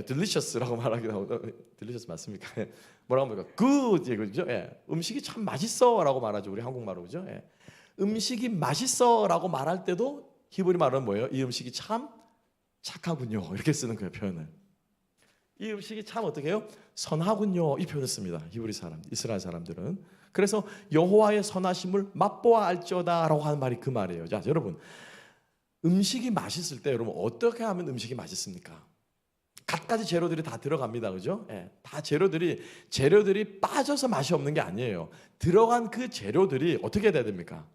delicious라고 말하기도 하고, delicious 맞습니까? 뭐라고 합니까? good, 그죠? 음식이 참 맛있어라고 말하죠. 우리 한국말로, 그죠? 음식이 맛있어라고 말할 때도 히브리 말은 뭐예요? 이 음식이 참 착하군요. 이렇게 쓰는 거예요, 표현을. 이 음식이 참 어떻게 해요? 선하군요. 이 표현을 씁니다. 히브리 사람, 이스라엘 사람들은. 그래서 여호와의 선하심을 맛보아 알지어다라고 하는 말이 그 말이에요. 자, 여러분, 음식이 맛있을 때 여러분 어떻게 하면 음식이 맛있습니까? 갖가지 재료들이 다 들어갑니다. 그죠? 예, 다 재료들이 빠져서 맛이 없는 게 아니에요. 들어간 그 재료들이 어떻게 돼야 됩니까?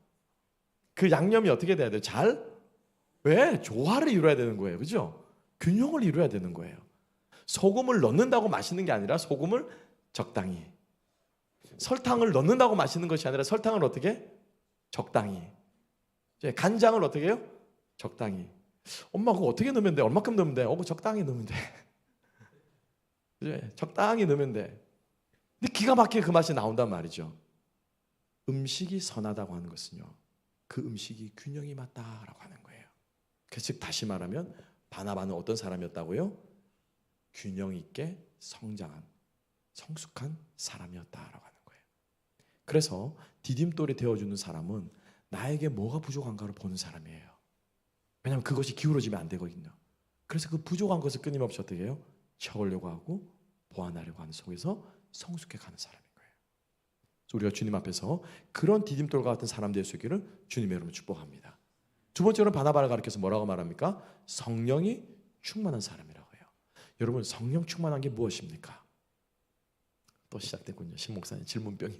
그 양념이 어떻게 돼야 돼요? 왜? 조화를 이루어야 되는 거예요. 그죠? 균형을 이루어야 되는 거예요. 소금을 넣는다고 맛있는 게 아니라 소금을 적당히. 설탕을 넣는다고 맛있는 것이 아니라 설탕을 어떻게? 적당히. 간장을 어떻게 해요? 적당히. 엄마 그거 어떻게 넣으면 돼? 얼마큼 넣으면 돼? 그거 적당히 넣으면 돼. 그래, 적당히 넣으면 돼. 근데 기가 막히게 그 맛이 나온단 말이죠. 음식이 선하다고 하는 것은요, 그 음식이 균형이 맞다라고 하는 거예요. 즉 다시 말하면 바나바는 어떤 사람이었다고요? 균형 있게 성장한 성숙한 사람이었다라고 하는 거예요. 그래서 디딤돌이 되어주는 사람은 나에게 뭐가 부족한가를 보는 사람이에요. 왜냐하면 그것이 기울어지면 안 되거든요. 그래서 그 부족한 것을 끊임없이 어떻게 해요? 채우려고 하고 보완하려고 하는 속에서 성숙해 가는 사람인 거예요. 그래서 우리가 주님 앞에서 그런 디딤돌과 같은 사람 될 수 있기를 주님의 이름으로 축복합니다. 두 번째로는 바나바를 가리켜서 뭐라고 말합니까? 성령이 충만한 사람이라고 해요. 여러분, 성령 충만한 게 무엇입니까? 또 시작됐군요. 신 목사님 질문병이.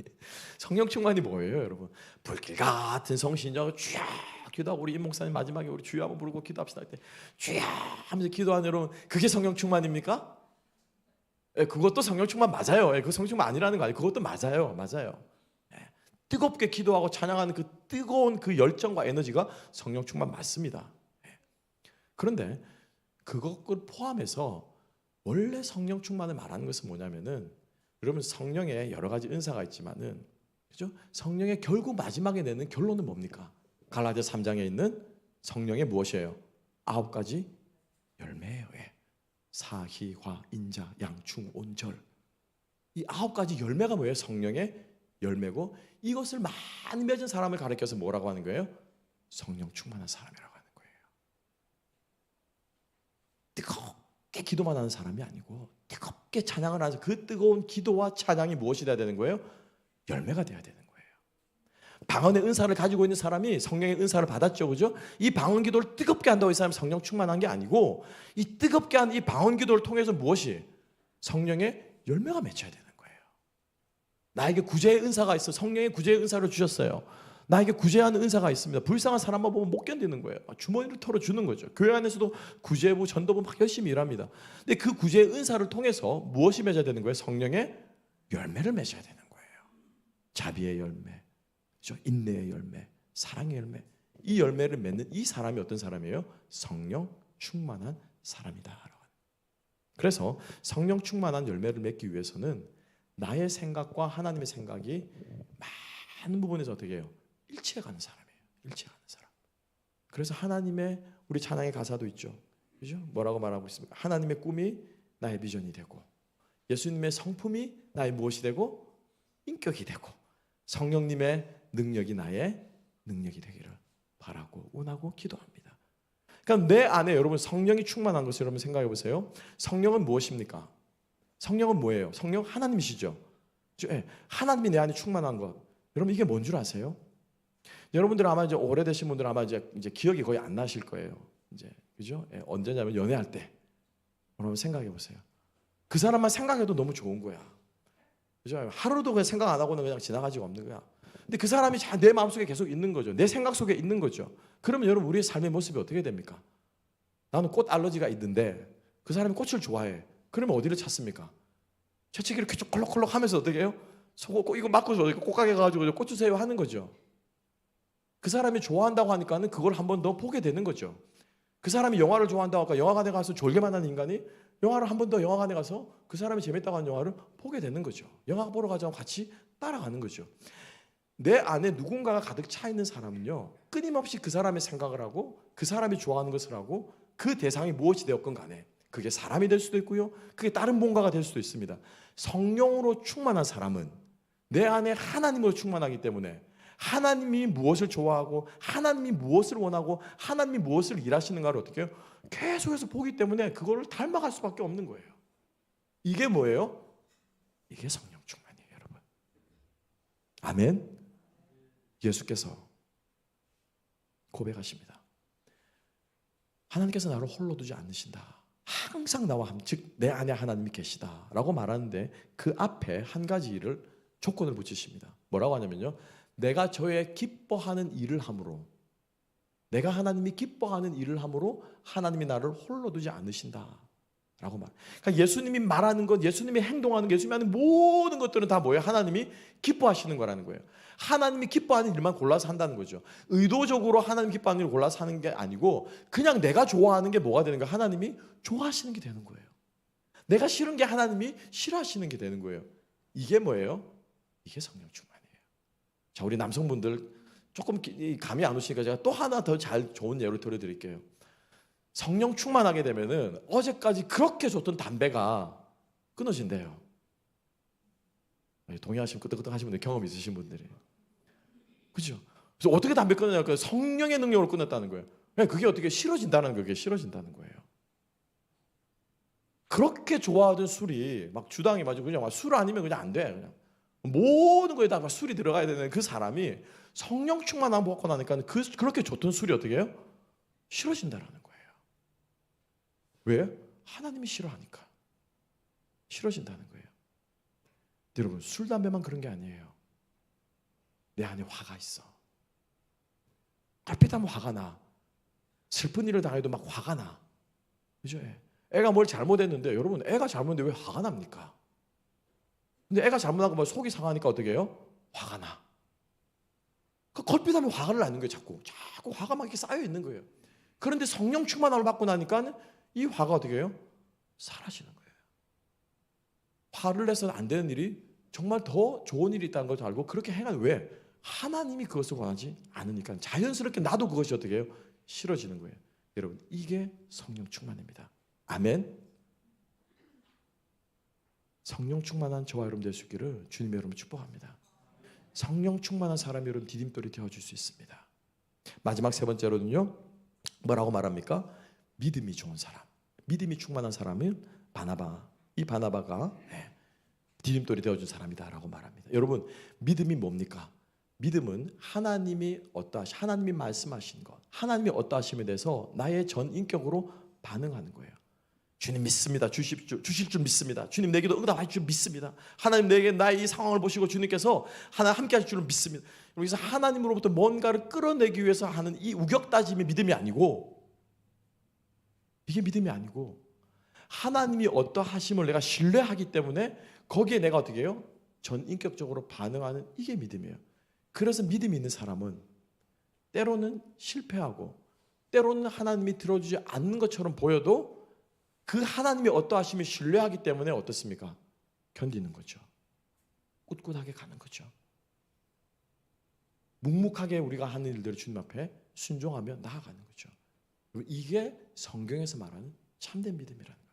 성령 충만이 뭐예요, 여러분? 불길 같은 성신자가 주야 기도하고, 우리 임 목사님 마지막에 우리 주야 한번 부르고 기도합시다 할 때 주야 하면서 기도하는 여러분, 그게 성령 충만입니까? 예, 그것도 성령 충만 맞아요. 예, 그 성령 충만 아니라는 거 아니에요. 그것도 맞아요. 예, 뜨겁게 기도하고 찬양하는 그 뜨거운 그 열정과 에너지가 성령 충만 맞습니다. 예. 그런데 그것을 포함해서 원래 성령 충만을 말하는 것은 뭐냐면은, 여러분 성령에 여러 가지 은사가 있지만은, 그죠? 성령의 결국 마지막에 내는 결론은 뭡니까? 갈라디아 3장에 있는 성령의 무엇이에요? 9가지 열매예요. 예. 사희, 화, 인자, 양충, 온절. 이 9가지 열매가 뭐예요? 성령의 열매고, 이것을 많이 맺은 사람을 가리켜서 뭐라고 하는 거예요? 성령 충만한 사람이라고 하는 거예요. 뜨겁게 기도만 하는 사람이 아니고 뜨겁게 찬양을 하면서 그 뜨거운 기도와 찬양이 무엇이 돼야 되는 거예요? 열매가 돼야 되는 거예요. 방언의 은사를 가지고 있는 사람이 성령의 은사를 받았죠, 그죠? 이 방언 기도를 뜨겁게 한다고 이 사람이 성령 충만한 게 아니고, 이 뜨겁게 한 이 방언 기도를 통해서 무엇이? 성령의 열매가 맺혀야 되는 거예요. 나에게 구제의 은사가 있어. 성령의 구제의 은사를 주셨어요. 나에게 구제하는 은사가 있습니다. 불쌍한 사람만 보면 못 견디는 거예요. 주머니를 털어주는 거죠. 교회 안에서도 구제부, 전도부 막 열심히 일합니다. 근데 그 구제의 은사를 통해서 무엇이 맺어야 되는 거예요? 성령의 열매를 맺어야 되는 거예요. 자비의 열매, 그렇죠? 인내의 열매, 사랑의 열매. 이 열매를 맺는 이 사람이 어떤 사람이에요? 성령 충만한 사람이다. 그래서 성령 충만한 열매를 맺기 위해서는 나의 생각과 하나님의 생각이 많은 부분에서 어떻게 해요? 일치해가는 사람이에요. 일치해가는 사람. 그래서 하나님의, 우리 찬양의 가사도 있죠. 그죠? 뭐라고 말하고 있습니까? 하나님의 꿈이 나의 비전이 되고, 예수님의 성품이 나의 무엇이 되고? 인격이 되고, 성령님의 능력이 나의 능력이 되기를 바라고 원하고 기도합니다. 그러니까 내 안에 여러분 성령이 충만한 것을 여러분 생각해 보세요. 성령은 무엇입니까? 성령은 뭐예요? 성령 하나님이시죠. 하나님이 내 안에 충만한 것. 여러분 이게 뭔 줄 아세요? 여러분들 아마 이제 오래되신 분들 아마 이제 기억이 거의 안 나실 거예요. 이제 그죠? 언제냐면 연애할 때. 여러분 생각해 보세요. 그 사람만 생각해도 너무 좋은 거야. 그죠? 하루도 그냥 생각 안 하고는 그냥 지나가지가 없는 거야. 근데 그 사람이 내 마음속에 계속 있는 거죠. 내 생각 속에 있는 거죠. 그러면 여러분 우리의 삶의 모습이 어떻게 됩니까? 나는 꽃 알러지가 있는데 그 사람이 꽃을 좋아해. 그러면 어디를 찾습니까? 채찍이를 콜록콜록 하면서 어떻게 해요? 이거 맞고 꽃가게 가가지고 꽃 주세요 하는 거죠. 그 사람이 좋아한다고 하니까는 그걸 한 번 더 보게 되는 거죠. 그 사람이 영화를 좋아한다고 하니까 영화관에 가서 졸게만 하는 인간이 영화를 한 번 더 영화관에 가서 그 사람이 재밌다고 하는 영화를 보게 되는 거죠. 영화 보러 가자고 같이 따라가는 거죠. 내 안에 누군가가 가득 차 있는 사람은요, 끊임없이 그 사람의 생각을 하고 그 사람이 좋아하는 것을 하고, 그 대상이 무엇이 되었건 간에 그게 사람이 될 수도 있고요, 그게 다른 뭔가가 될 수도 있습니다. 성령으로 충만한 사람은 내 안에 하나님으로 충만하기 때문에 하나님이 무엇을 좋아하고 하나님이 무엇을 원하고 하나님이 무엇을 일하시는가를 어떻게 해요? 계속해서 보기 때문에 그거를 닮아갈 수밖에 없는 거예요. 이게 뭐예요? 이게 성령 충만이에요, 여러분. 아멘. 예수께서 고백하십니다. 하나님께서 나를 홀로 두지 않으신다. 항상 나와 함께, 즉 내 안에 하나님이 계시다라고 말하는데 그 앞에 한 가지 일을 조건을 붙이십니다. 뭐라고 하냐면요, 내가 저의 기뻐하는 일을 함으로, 내가 하나님이 기뻐하는 일을 함으로 하나님이 나를 홀로 두지 않으신다라고 말. 그러니까 예수님이 말하는 것, 예수님이 행동하는 것, 예수님이 하는 모든 것들은 다 뭐예요? 하나님이 기뻐하시는 거라는 거예요. 하나님이 기뻐하는 일만 골라서 한다는 거죠. 의도적으로 하나님 기뻐하는 일을 골라서 하는 게 아니고 그냥 내가 좋아하는 게 뭐가 되는 거예요? 하나님이 좋아하시는 게 되는 거예요. 내가 싫은 게 하나님이 싫어하시는 게 되는 거예요. 이게 뭐예요? 이게 성령 충만이에요. 자, 우리 남성분들 조금 감이 안 오시니까 제가 또 하나 더 좋은 예를 들어드릴게요. 성령 충만하게 되면은 어제까지 그렇게 좋던 담배가 끊어진대요. 동의하시면 끄떡끄떡 하시는 분들, 경험 있으신 분들이. 그죠? 그래서 어떻게 담배 끊느냐? 성령의 능력으로 끊었다는 거예요. 그게 어떻게 싫어진다는 거예요. 그게 싫어진다는 거예요. 그렇게 좋아하던 술이 막 주당이 맞아 그냥 술 아니면 그냥 안 돼. 그냥 모든 거에다 막 술이 들어가야 되는 그 사람이 성령 충만 안 받고 나니까 그렇게 좋던 술이 어떻게 해요? 싫어진다라는 거예요. 왜? 하나님이 싫어하니까. 싫어진다는 거예요. 여러분, 술, 담배만 그런 게 아니에요. 내 안에 화가 있어. 얼핏 하면 화가 나. 슬픈 일을 당해도 막 화가 나. 그죠? 애가 뭘 잘못했는데, 여러분, 애가 잘못했는데 왜 화가 납니까? 근데 애가 잘못하고 막 속이 상하니까 어떻게 해요? 화가 나. 그 걸핏 하면 화가 나는 거예요. 자꾸 화가 막 이렇게 쌓여 있는 거예요. 그런데 성령 충만함을 받고 나니까 이 화가 어떻게 해요? 사라지는 거예요. 화를 내서는 안 되는 일이 정말 더 좋은 일이 있다는 걸 알고 그렇게 행하는, 왜? 하나님이 그것을 원하지 않으니까 자연스럽게 나도 그것이 어떻게 해요? 싫어지는 거예요. 여러분, 이게 성령 충만입니다. 아멘. 성령 충만한 저와 여러분 될 수 있기를 주님의 여러분 축복합니다. 성령 충만한 사람이 여러분 디딤돌이 되어줄 수 있습니다. 마지막 세 번째로는요, 뭐라고 말합니까? 믿음이 좋은 사람, 믿음이 충만한 사람은 바나바. 이 바나바가 디딤돌이 되어준 사람이다라고 말합니다. 여러분, 믿음이 뭡니까? 믿음은 하나님이 말씀하신 것, 하나님이 어떠하심에 대해서 나의 전 인격으로 반응하는 거예요. 주님 믿습니다. 주실 줄 믿습니다. 주님 내게도 응답하실 줄 믿습니다. 하나님 내게 나의 이 상황을 보시고 주님께서 하나 함께 하실 줄 믿습니다. 여기서 하나님으로부터 뭔가를 끌어내기 위해서 하는 이 우격다짐이 믿음이 아니고, 이게 믿음이 아니고 하나님이 어떠하심을 내가 신뢰하기 때문에 거기에 내가 어떻게 해요? 전 인격적으로 반응하는, 이게 믿음이에요. 그래서 믿음이 있는 사람은 때로는 실패하고 때로는 하나님이 들어주지 않는 것처럼 보여도 그 하나님이 어떠하심을 신뢰하기 때문에 어떻습니까? 견디는 거죠. 꿋꿋하게 가는 거죠. 묵묵하게 우리가 하는 일들을 주님 앞에 순종하며 나아가는 거죠. 이게 성경에서 말하는 참된 믿음이라는 겁니다.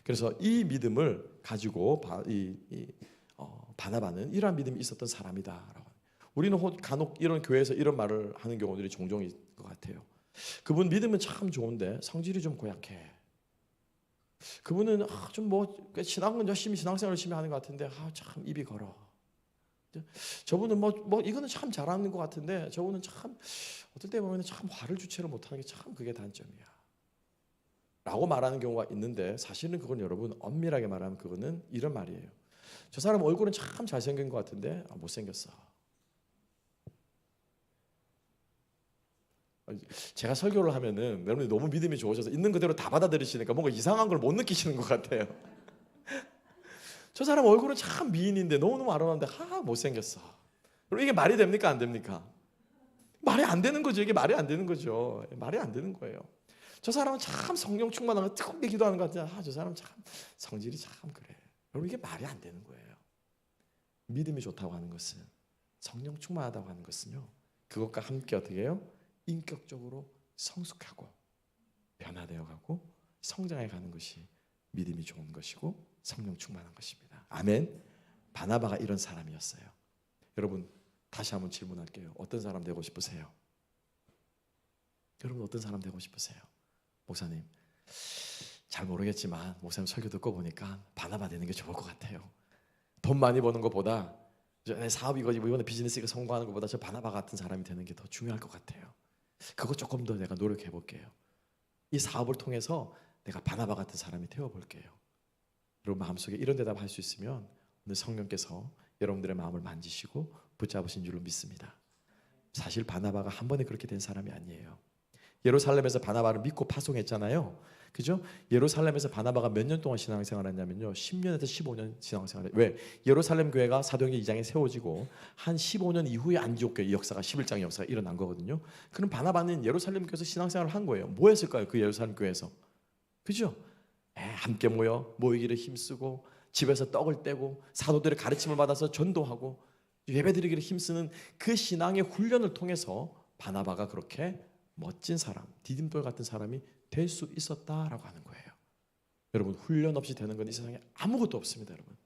그래서 이 믿음을 가지고 바나바는 이러한 믿음이 있었던 사람이다라고. 우리는 간혹 이런 교회에서 이런 말을 하는 경우들이 종종 있을 것 같아요. 그분 믿음은 참 좋은데 성질이 좀 고약해. 그분은 좀 신앙은 열심히 신앙생활 열심히 하는 것 같은데 참 입이 걸어. 저분은 이거는 참 잘하는 것 같은데 저분은 참 어떨 때 보면 참 화를 주체를 못하는 게 참 그게 단점이야 라고 말하는 경우가 있는데, 사실은 그건 여러분 엄밀하게 말하면 그거는 이런 말이에요. 저 사람 얼굴은 참 잘생긴 것 같은데 못생겼어. 제가 설교를 하면은 여러분이 너무 믿음이 좋으셔서 있는 그대로 다 받아들이시니까 뭔가 이상한 걸 못 느끼시는 것 같아요. 저 사람 얼굴은 참 미인인데 너무너무 아름다운데 못생겼어. 이게 말이 됩니까? 안 됩니까? 말이 안 되는 거죠. 이게 말이 안 되는 거죠. 말이 안 되는 거예요. 저 사람은 참 성령 충만하고 뜨겁게 기도하는 것 같은데 저 사람 참 성질이 참 그래. 여러분, 이게 말이 안 되는 거예요. 믿음이 좋다고 하는 것은, 성령 충만하다고 하는 것은요, 그것과 함께 어떻게 해요? 인격적으로 성숙하고 변화되어가고 성장해 가는 것이 믿음이 좋은 것이고 성령 충만한 것입니다. 아멘. 바나바가 이런 사람이었어요. 여러분, 다시 한번 질문할게요. 어떤 사람 되고 싶으세요? 여러분, 어떤 사람 되고 싶으세요? 목사님 잘 모르겠지만 목사님 설교 듣고 보니까 바나바 되는 게 좋을 것 같아요. 돈 많이 버는 것보다 내 사업 이번에 비즈니스 이거 성공하는 것보다 저 바나바 같은 사람이 되는 게 더 중요할 것 같아요. 그거 조금 더 내가 노력해 볼게요. 이 사업을 통해서 내가 바나바 같은 사람이 되어 볼게요. 여러분 마음속에 이런 대답 할 수 있으면 오늘 성령께서 여러분들의 마음을 만지시고 붙잡으신 줄로 믿습니다. 사실 바나바가 한 번에 그렇게 된 사람이 아니에요. 예루살렘에서 바나바를 믿고 파송했잖아요. 그죠? 예루살렘에서 바나바가 몇 년 동안 신앙생활을 했냐면요, 10년에서 15년 신앙생활을 해요. 왜? 예루살렘 교회가 사도행전 2장에 세워지고 한 15년 이후에 안디옥 교회 역사가 11장의 역사가 일어난 거거든요. 그럼 바나바는 예루살렘 교회에서 신앙생활을 한 거예요. 뭐 했을까요? 그 예루살렘 교회에서. 그죠? 함께 모이기를 힘쓰고 집에서 떡을 떼고 사도들의 가르침을 받아서 전도하고 예배드리기를 힘쓰는 그 신앙의 훈련을 통해서 바나바가 그렇게 멋진 사람, 디딤돌 같은 사람이 될 수 있었다라고 하는 거예요. 여러분 훈련 없이 되는 건 이 세상에 아무것도 없습니다. 여러분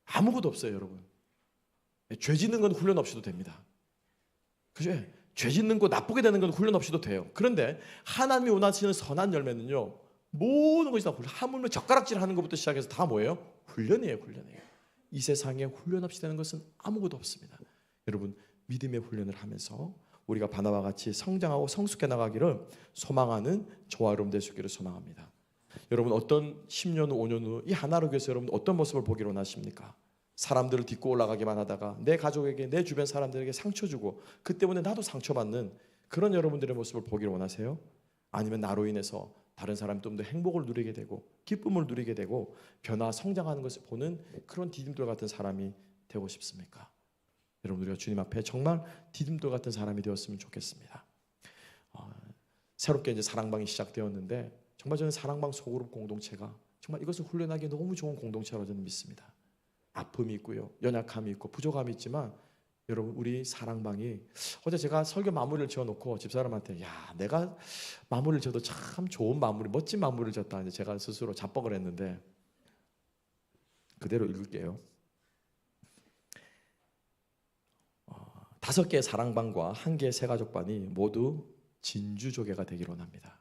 아무것도 없어요. 여러분 죄 짓는 건 훈련 없이도 됩니다. 그죠? 죄 짓는 거 나쁘게 되는 건 훈련 없이도 돼요. 그런데 하나님이 원하시는 선한 열매는요, 모든 것이 다 훈련. 하물며 젓가락질 하는 것부터 시작해서 다 뭐예요? 훈련이에요. 훈련이에요. 이 세상에 훈련 없이 되는 것은 아무것도 없습니다. 여러분 믿음의 훈련을 하면서 우리가 바나바와 같이 성장하고 성숙해 나가기를 소망하는 저와 여러분 될 수 있기를 소망합니다. 여러분 어떤 10년 후 5년 후 이 하나로 교회에서 여러분 어떤 모습을 보기를 원하십니까? 사람들을 딛고 올라가기만 하다가 내 가족에게 내 주변 사람들에게 상처 주고 그 때문에 나도 상처받는 그런 여러분들의 모습을 보기를 원하세요? 아니면 나로 인해서 다른 사람이 좀 더 행복을 누리게 되고 기쁨을 누리게 되고 변화 성장하는 것을 보는 그런 디딤돌 같은 사람이 되고 싶습니까? 여러분 우리가 주님 앞에 정말 디딤돌 같은 사람이 되었으면 좋겠습니다. 새롭게 이제 사랑방이 시작되었는데 정말 저는 사랑방 소그룹 공동체가 정말 이것을 훈련하기 너무 좋은 공동체라고 저는 믿습니다. 아픔이 있고요, 연약함이 있고 부족함이 있지만 여러분 우리 사랑방이 어제 제가 설교 마무리를 지어놓고 집사람한테 야 내가 마무리를 지어도 참 좋은 마무리 멋진 마무리를 지었다 이제 제가 스스로 자뻑을 했는데 그대로 읽을게요. 5개의 사랑방과 1개의 새가족반이 모두 진주조개가 되기를 원합니다.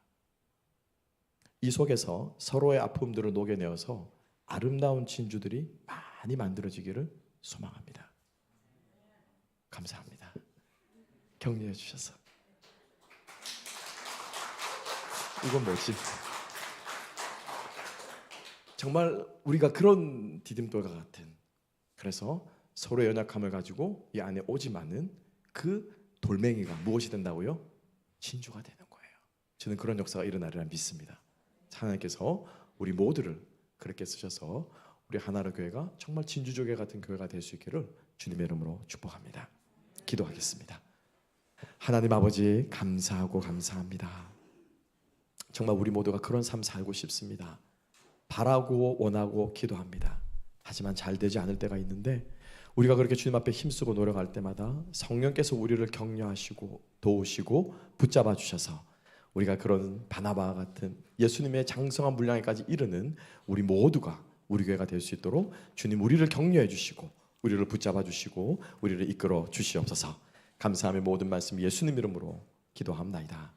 이 속에서 서로의 아픔들을 녹여내어서 아름다운 진주들이 많이 만들어지기를 소망합니다. 감사합니다. 격려해 주셔서. 이건 뭐지? 정말 우리가 그런 디딤돌과 같은, 그래서 서로의 연약함을 가지고 이 안에 오지만은 그 돌멩이가 무엇이 된다고요? 진주가 되는 거예요. 저는 그런 역사가 일어나리라 믿습니다. 하나님께서 우리 모두를 그렇게 쓰셔서 우리 하나로 교회가 정말 진주조개 같은 교회가 될 수 있기를 주님의 이름으로 축복합니다. 기도하겠습니다. 하나님 아버지 감사하고 감사합니다. 정말 우리 모두가 그런 삶 살고 싶습니다. 바라고 원하고 기도합니다. 하지만 잘 되지 않을 때가 있는데 우리가 그렇게 주님 앞에 힘쓰고 노력할 때마다 성령께서 우리를 격려하시고 도우시고 붙잡아 주셔서 우리가 그런 바나바와 같은 예수님의 장성한 분량에까지 이르는 우리 모두가 우리 교회가 될 수 있도록 주님 우리를 격려해 주시고 우리를 붙잡아 주시고 우리를 이끌어 주시옵소서. 감사함의 모든 말씀 예수님 이름으로 기도합나이다.